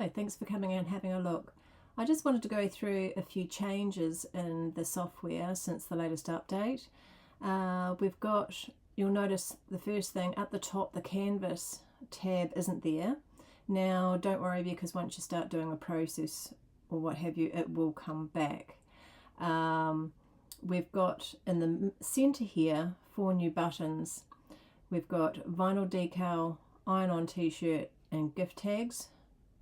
Hey, thanks for coming and having a look. I just wanted to go through a few changes in the software since the latest update. You'll notice the first thing at the top, the canvas tab isn't there. Now don't worry, because once you start doing a process or what have you, it will come back. We've got in the center here 4 new buttons. We've got vinyl decal, iron-on t-shirt and gift tags,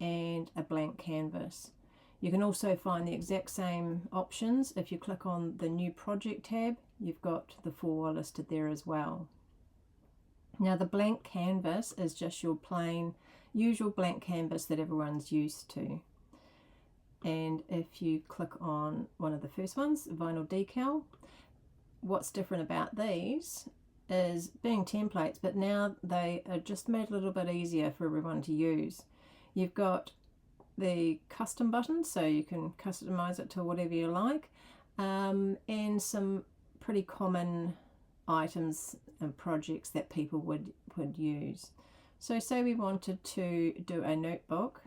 and a blank canvas. You can also find the exact same options if you click on the new project tab. You've got the 4 listed there as well. Now the blank canvas is just your plain usual blank canvas that everyone's used to, and if you click on one of the first ones, vinyl decal, what's different about these is being templates, but now they are just made a little bit easier for everyone to use. You've got the custom button, so you can customize it to whatever you like, and some pretty common items and projects that people would use. So say we wanted to do a notebook,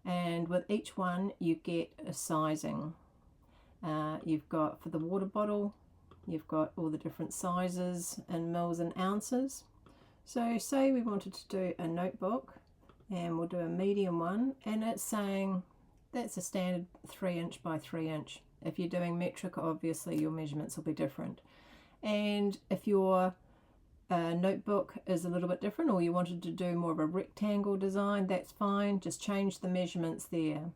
and with each one you get a sizing. You've got, for the water bottle, you've got all the different sizes in mils and ounces. So say we wanted to do a notebook, and we'll do a medium one, and it's saying that's a standard 3" by 3". If you're doing metric, obviously your measurements will be different. And if your notebook is a little bit different, or you wanted to do more of a rectangle design, that's fine, just change the measurements there.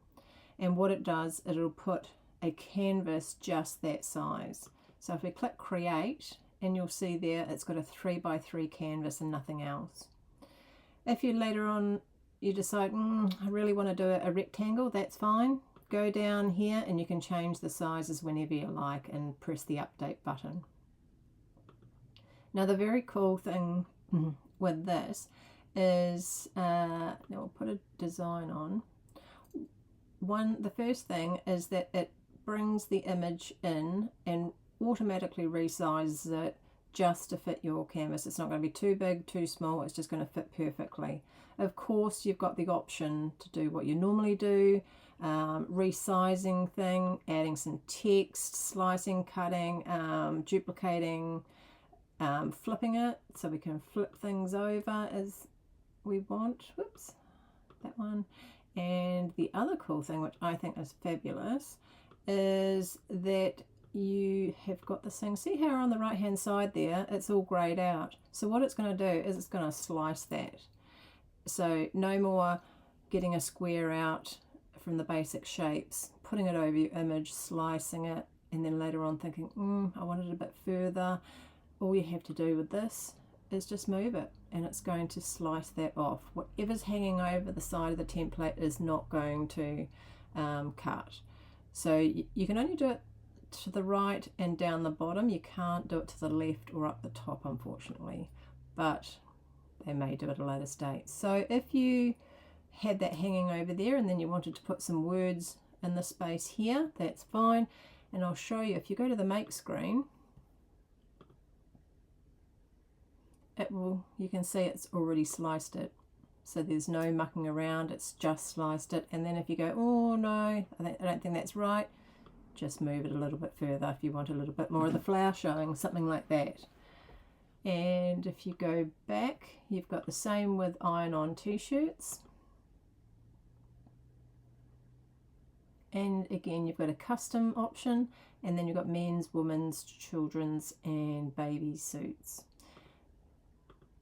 And what it does, it'll put a canvas just that size. So if we click create, and you'll see there it's got a 3 by 3 canvas and nothing else. If you later on you decide, I really want to do a rectangle, that's fine. Go down here and you can change the sizes whenever you like and press the update button. Now the very cool thing with this is, now we'll put a design on. The first thing is that it brings the image in and automatically resizes it just to fit your canvas. It's not going to be too big, too small, it's just going to fit perfectly. Of course, you've got the option to do what you normally do, resizing thing, adding some text, slicing, cutting, duplicating, flipping it, so we can flip things over as we want. Whoops, that one. And the other cool thing, which I think is fabulous, is that you have got this thing. See how on the right hand side there it's all grayed out? So what it's going to do is it's going to slice that. So no more getting a square out from the basic shapes, putting it over your image, slicing it, and then later on thinking, I want it a bit further. All you have to do with this is just move it, and it's going to slice that off. Whatever's hanging over the side of the template is not going to cut. So you can only do it to the right and down the bottom. You can't do it to the left or up the top, unfortunately, but they may do it at a later date. So if you had that hanging over there and then you wanted to put some words in the space here, that's fine. And I'll show you, if you go to the make screen, you can see it's already sliced it. So there's no mucking around, it's just sliced it. And then if you go, oh no, I don't think that's right, just move it a little bit further if you want a little bit more of the flower showing, something like that. And if you go back, you've got the same with iron-on t-shirts. And again, you've got a custom option, and then you've got men's, women's, children's, and baby suits.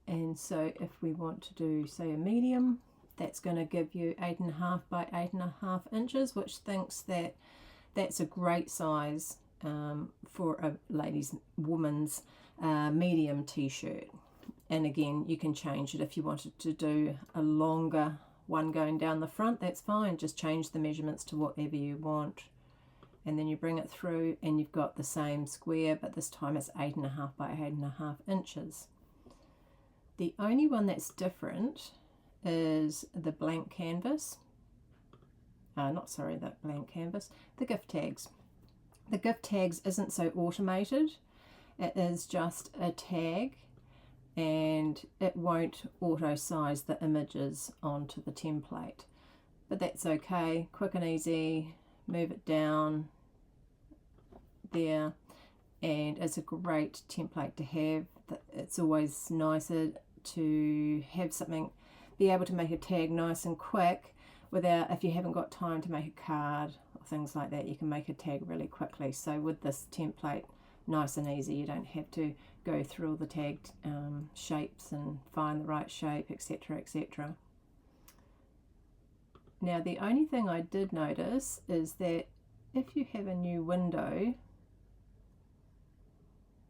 And so if we want to do, say, a medium, that's going to give you 8.5 by 8.5 inches, which thinks that that's a great size for a woman's medium t-shirt. And again, you can change it if you wanted to do a longer one going down the front, that's fine. Just change the measurements to whatever you want. And then you bring it through and you've got the same square, but this time it's 8.5 by 8.5 inches. The only one that's different is the blank canvas. The gift tags. The gift tags isn't so automated. It is just a tag, and it won't auto size the images onto the template. but that's okay. Quick and easy, move it down there, and it's a great template to have. It's always nicer to have something, be able to make a tag nice and quick without, if you haven't got time to make a card or things like that, you can make a tag really quickly. So with this template, nice and easy, you don't have to go through all the tagged shapes and find the right shape, etc, etc. Now the only thing I did notice is that if you have a new window,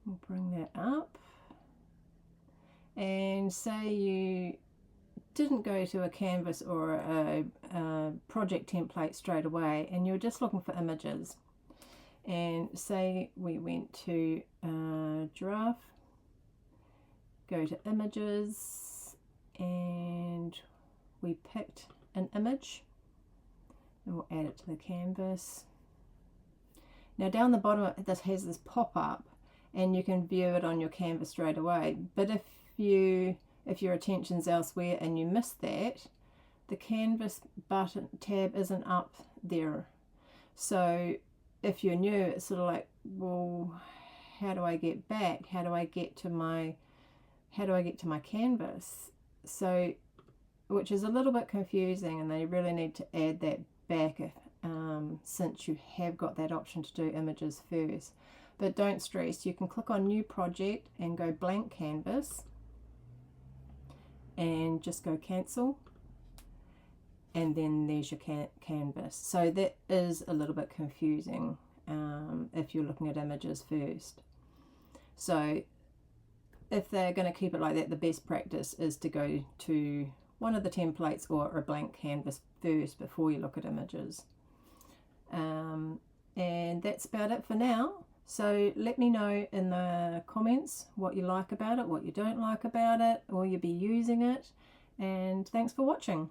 we'll bring that up, and say you didn't go to a canvas or a project template straight away and you're just looking for images, and say we went to giraffe, go to images, and we picked an image and we'll add it to the canvas. Now down the bottom this has this pop-up and you can view it on your canvas straight away, but if your attention's elsewhere and you miss that, the canvas button tab isn't up there. So if you're new, it's sort of like, well, how do I get back? How do I get to my canvas? So, which is a little bit confusing, and they really need to add that back since you have got that option to do images first. But don't stress, you can click on new project and go blank canvas and just go cancel, and then there's your canvas. So that is a little bit confusing if you're looking at images first. So if they're going to keep it like that, the best practice is to go to one of the templates or a blank canvas first before you look at images. And that's about it for now. So let me know in the comments what you like about it, what you don't like about it, or you'll be using it, and thanks for watching.